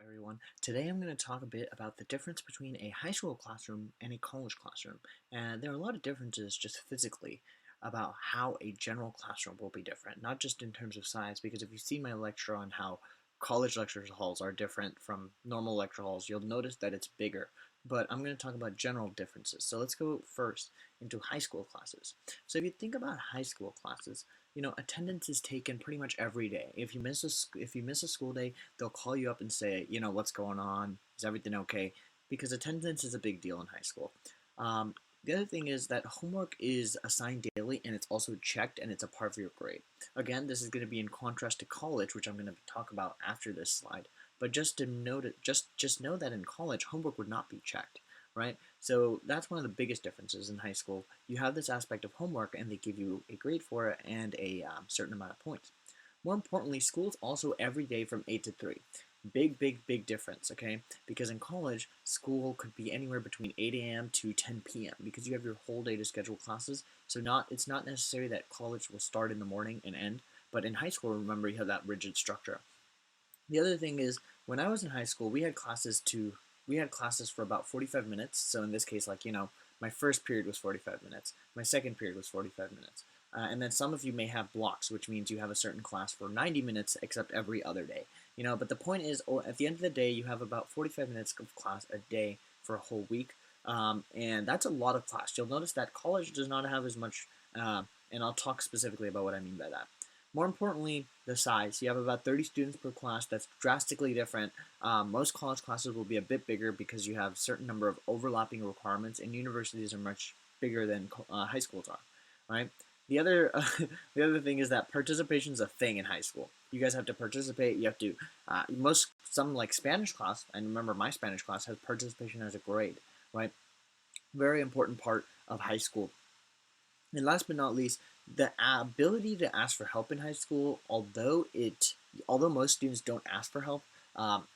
Everyone. Today I'm going to talk a bit about the difference between a high school classroom and a college classroom. And there are a lot of differences just physically about how a general classroom will be different, not just in terms of size, because if you see my lecture on how college lecture halls are different from normal lecture halls, you'll notice that it's bigger. But I'm going to talk about general differences. So let's go first into high school classes. So if you think about high school classes, attendance is taken pretty much every day. If you miss a school day, they'll call you up and say, what's going on? Is everything okay? Because attendance is a big deal in high school. The other thing is that homework is assigned daily and it's also checked and it's a part of your grade. Again, this is going to be in contrast to college, which I'm going to talk about after this slide. But just to note it, just know that in college, homework would not be checked, right? So that's one of the biggest differences in high school. You have this aspect of homework, and they give you a grade for it and a certain amount of points. More importantly, school's also every day from 8 to 3. Big difference, okay? Because in college, school could be anywhere between 8 a.m. to 10 p.m. because you have your whole day to schedule classes. So it's not necessary that college will start in the morning and end, but in high school, remember, you have that rigid structure. The other thing is, when I was in high school, we had classes for about 45 minutes. So in this case, my first period was 45 minutes. My second period was 45 minutes. And then some of you may have blocks, which means you have a certain class for 90 minutes, except every other day. But the point is, at the end of the day, you have about 45 minutes of class a day for a whole week. And that's a lot of class. You'll notice that college does not have as much, and I'll talk specifically about what I mean by that. More importantly, the size. You have about 30 students per class. That's drastically different. Most college classes will be a bit bigger because you have a certain number of overlapping requirements, and universities are much bigger than high schools are, right? The other, the other thing is that participation is a thing in high school. You guys have to participate. You have to some like Spanish class, and remember my Spanish class has participation as a grade, right? Very important part of high school. And last but not least, the ability to ask for help in high school, although most students don't ask for help,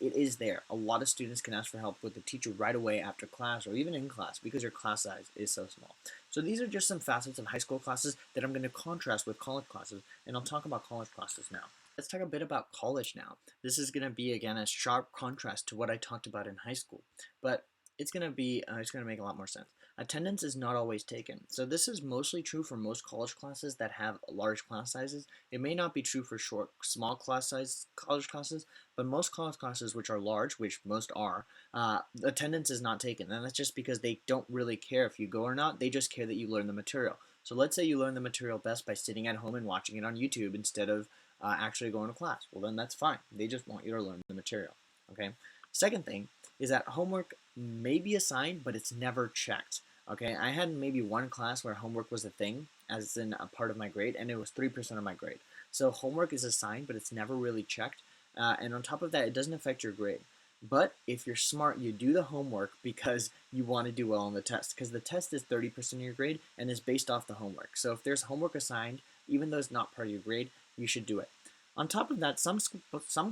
it is there. A lot of students can ask for help with the teacher right away after class or even in class because your class size is so small. So these are just some facets of high school classes that I'm going to contrast with college classes, and I'll talk about college classes now. Let's talk a bit about college now. This is going to be, again, a sharp contrast to what I talked about in high school, but it's going to make a lot more sense. Attendance is not always taken. So this is mostly true for most college classes that have large class sizes. It may not be true for small class size college classes, but most college classes which are large, which most are, attendance is not taken. And that's just because they don't really care if you go or not. They just care that you learn the material. So let's say you learn the material best by sitting at home and watching it on YouTube instead of actually going to class. Well, then that's fine. They just want you to learn the material. Okay. Second thing is that homework may be assigned, but it's never checked. Okay, I had maybe one class where homework was a thing, as in a part of my grade, and it was 3% of my grade. So homework is assigned, but it's never really checked. And on top of that, it doesn't affect your grade. But if you're smart, you do the homework because you want to do well on the test, because the test is 30% of your grade and is based off the homework. So if there's homework assigned, even though it's not part of your grade, you should do it. On top of that, some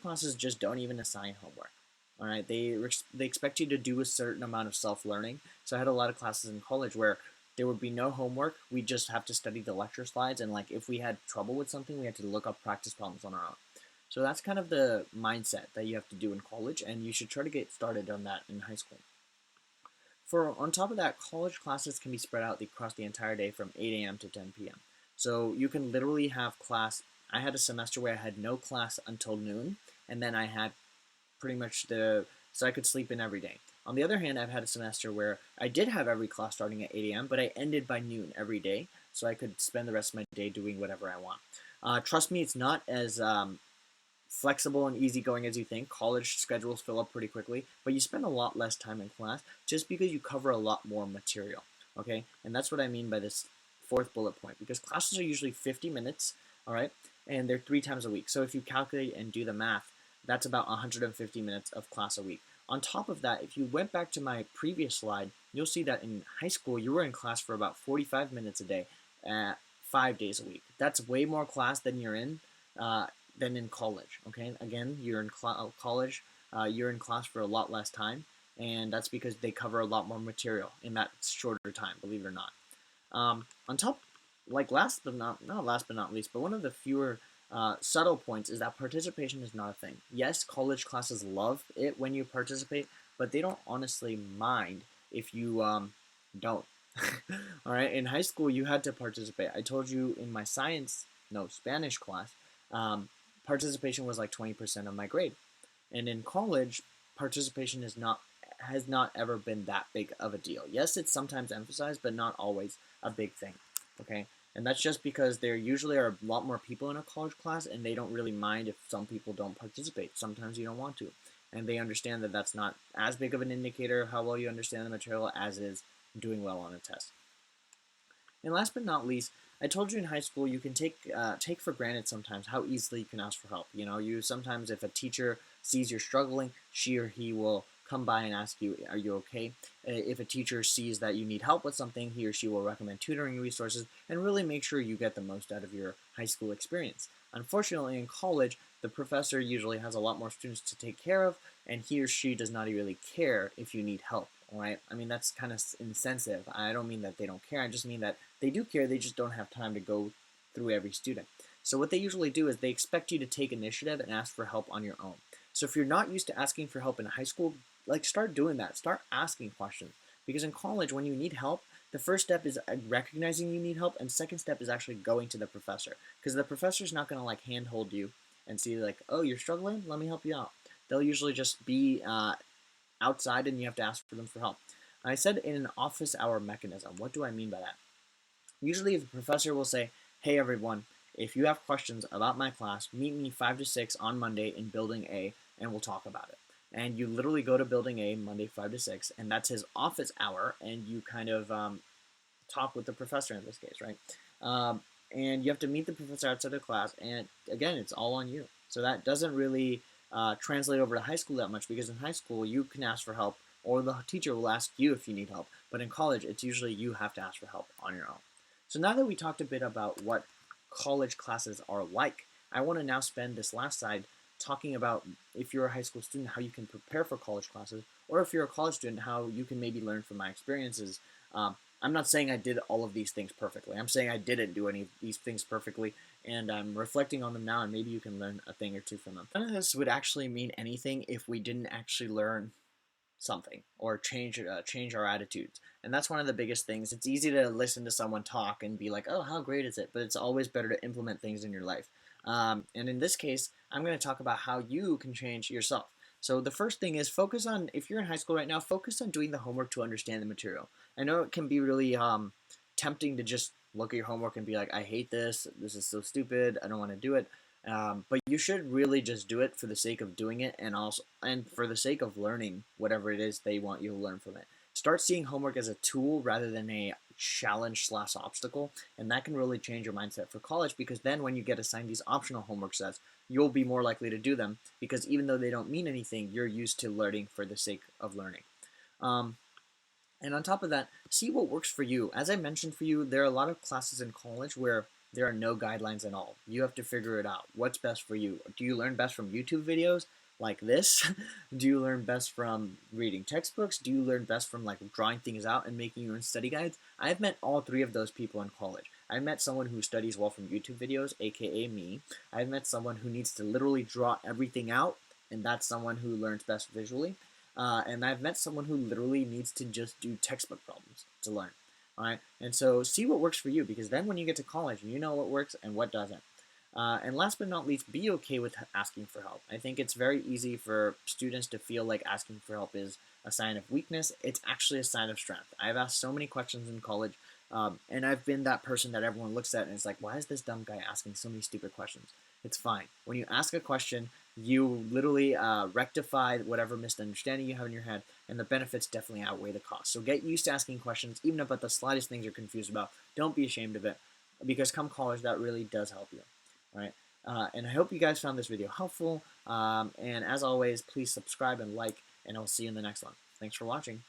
classes just don't even assign homework. All right, they expect you to do a certain amount of self-learning. So I had a lot of classes in college where there would be no homework. We just have to study the lecture slides, and like if we had trouble with something, we had to look up practice problems on our own. So that's kind of the mindset that you have to do in college, and you should try to get started on that in high school. On top of that, college classes can be spread out across the entire day from 8 a.m. to 10 p.m. So you can literally have class. I had a semester where I had no class until noon, and then I had pretty much so I could sleep in every day. On the other hand, I've had a semester where I did have every class starting at 8 a.m., but I ended by noon every day, so I could spend the rest of my day doing whatever I want. Trust me, it's not as flexible and easygoing as you think. College schedules fill up pretty quickly, but you spend a lot less time in class just because you cover a lot more material. Okay, and that's what I mean by this fourth bullet point, because classes are usually 50 minutes, all right, and they're 3 times a week. So if you calculate and do the math, that's about 150 minutes of class a week. On top of that, if you went back to my previous slide, you'll see that in high school, you were in class for about 45 minutes a day, 5 days a week. That's way more class than you're in than in college. Okay, again, you're in college, you're in class for a lot less time, and that's because they cover a lot more material in that shorter time. Believe it or not. On top, like last but not least, but one of the fewer subtle points is that participation is not a thing. Yes, college classes love it when you participate, but they don't honestly mind if you don't. All right, in high school, you had to participate. I told you in my Spanish class, um, participation was like 20% of my grade. And in college, participation has not ever been that big of a deal. Yes, it's sometimes emphasized, but not always a big thing. Okay, and that's just because there usually are a lot more people in a college class, and they don't really mind if some people don't participate. Sometimes you don't want to, and they understand that that's not as big of an indicator of how well you understand the material as is doing well on a test. And last but not least, I told you in high school you can take for granted sometimes how easily you can ask for help. You know, you sometimes if a teacher sees you're struggling, she or he will come by and ask you, "Are you okay?" If a teacher sees that you need help with something, he or she will recommend tutoring resources and really make sure you get the most out of your high school experience. Unfortunately, in college, the professor usually has a lot more students to take care of, and he or she does not really care if you need help. Right? I mean, that's kind of insensitive. I don't mean that they don't care. I just mean that they do care. They just don't have time to go through every student. So what they usually do is they expect you to take initiative and ask for help on your own. So if you're not used to asking for help in high school, like start doing that. Start asking questions. Because in college, when you need help, the first step is recognizing you need help, and second step is actually going to the professor. Because the professor's not going to like handhold you and see like, oh, you're struggling, let me help you out. They'll usually just be outside and you have to ask for them for help. I said in an office hour mechanism. What do I mean by that? Usually the professor will say, hey everyone, if you have questions about my class, meet me 5 to 6 on Monday in building A and we'll talk about it. And you literally go to building A Monday 5 to 6 and that's his office hour and you kind of talk with the professor in this case, right? Um, and you have to meet the professor outside of class and again, it's all on you. So that doesn't really translate over to high school that much because in high school you can ask for help or the teacher will ask you if you need help. But in college, it's usually you have to ask for help on your own. So now that we talked a bit about what college classes are like, I want to now spend this last side talking about if you're a high school student, how you can prepare for college classes, or if you're a college student, how you can maybe learn from my experiences. I'm not saying I did all of these things perfectly. I'm saying I didn't do any of these things perfectly, and I'm reflecting on them now, and maybe you can learn a thing or two from them. None of this would actually mean anything if we didn't actually learn something or change our attitudes, and that's one of the biggest things. It's easy to listen to someone talk and be like, oh, how great is it, but it's always better to implement things in your life. And in this case, I'm going to talk about how you can change yourself. So the first thing is focus on, if you're in high school right now, focus on doing the homework to understand the material. I know it can be really tempting to just look at your homework and be like, I hate this is so stupid, I don't want to do it. But you should really just do it for the sake of doing it, and for the sake of learning whatever it is they want you to learn from it. Start seeing homework as a tool rather than a challenge slash obstacle, and that can really change your mindset for college because then when you get assigned these optional homework sets, you'll be more likely to do them because even though they don't mean anything, you're used to learning for the sake of learning. Um, and on top of that, see what works for you. As I mentioned for you, there are a lot of classes in college where there are no guidelines at all. You have to figure it out. What's best for you? Do you learn best from YouTube videos like this? Do you learn best from reading textbooks? Do you learn best from like drawing things out and making your own study guides? I've met all three of those people in college. I met someone who studies well from YouTube videos, aka me. I've met someone who needs to literally draw everything out, and that's someone who learns best visually. And I've met someone who literally needs to just do textbook problems to learn. All right, and so see what works for you because then when you get to college, you know what works and what doesn't. And last but not least, be okay with asking for help. I think it's very easy for students to feel like asking for help is a sign of weakness. It's actually a sign of strength. I've asked so many questions in college, and I've been that person that everyone looks at and is like, why is this dumb guy asking so many stupid questions? It's fine. When you ask a question, you literally rectify whatever misunderstanding you have in your head, and the benefits definitely outweigh the cost. So get used to asking questions, even about the slightest things you're confused about. Don't be ashamed of it, because come college, that really does help you. All right. And I hope you guys found this video helpful. And as always, please subscribe and like, and I'll see you in the next one. Thanks for watching.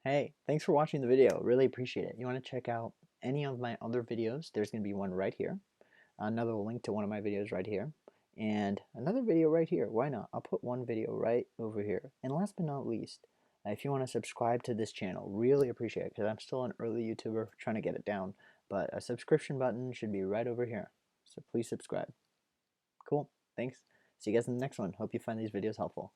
Hey, thanks for watching the video. Really appreciate it. You want to check out any of my other videos? There's going to be one right here. Another link to one of my videos right here. And another video right here. Why not? I'll put one video right over here. And last but not least, if you want to subscribe to this channel, really appreciate it because I'm still an early YouTuber trying to get it down. but a subscription button should be right over here. So please subscribe. Cool. Thanks. See you guys in the next one. Hope you find these videos helpful.